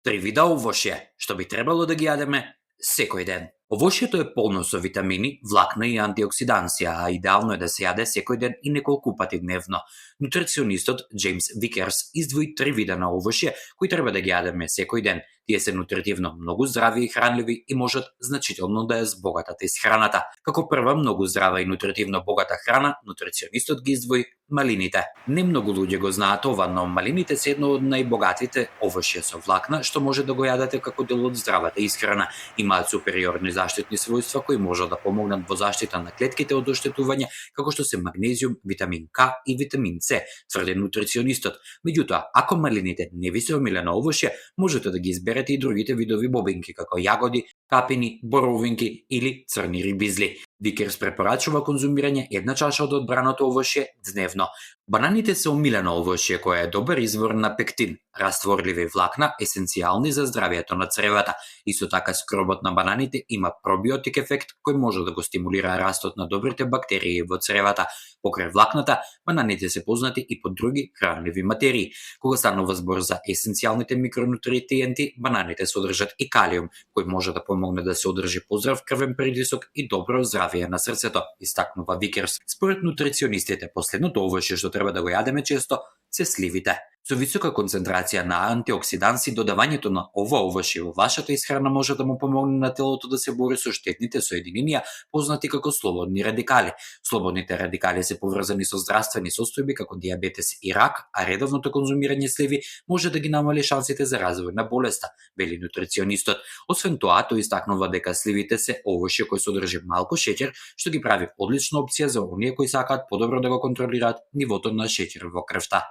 3 вида овошје, што би требало да ги јадеме секој ден. Овошјето е полно со витамини, влакна и антиоксиданси, а идеално е да се јаде секој ден и неколку пати дневно. Нутриционистот Джеймс Викерс издвои 3 вида на овошје кои треба да ги јадеме секој ден. Тие се нутритивно многу здрави и хранливи и можат значително да ја збогатат исхраната. Како прва многу здрава и нутритивно богата храна, нутриционистот ги издвои малините. Не многу луѓе го знаат ова, но малините се едно од најбогатите овошје со влакна што може да го јадете како дел од здравата исхрана. Имаат супериорни заштитни својства кои можат да помогнат во заштита на клетките од оштетување, како што се магнезиум, витамин К и витамин С, тврди нутриционистот. Меѓутоа, ако малините не ви се омилено овошје, можете да ги изберете и другите видови бобинки, како јагоди, капини, боровинки или црни рибизли. Викерс препорачува конзумирање 1 чаша од одбраното овошје дневно. Бананите се омилено овошје кое е добар извор на пектин, растворливи влакна, есенцијални за здравието на цревата. Исто така скробот на бананите има пробиотик ефект кој може да го стимулира растот на добрите бактерии во цревата. Покрај влакната, бананите се познати и по други хранливи материи. Кога станува збор за есенцијалните микронутриенти, бананите содржат и калиум, кој може да помогне да се одржи поздрав крвен притисок и добро здравие на срцето, истакнува Викерс. Според нутриционистите, последното овошје што треба да го јадеме често се сливите. Со висока концентрација на антиоксиданси, додавањето на ова овошје во вашата исхрана може да му помогне на телото да се бори со штетните соединенија, познати како слободни радикали. Слободните радикали се поврзани со здравствени состојби како дијабетес и рак, а редовното конзумирање сливи може да ги намали шансите за развој на болеста, вели нутриционистот. Освен тоа, тој истакнува дека сливите се овошје кој содржи малку шеќер, што ги прави одлична опција за оние кои сакаат подобро да го контролираат нивото на шеќер во крвта.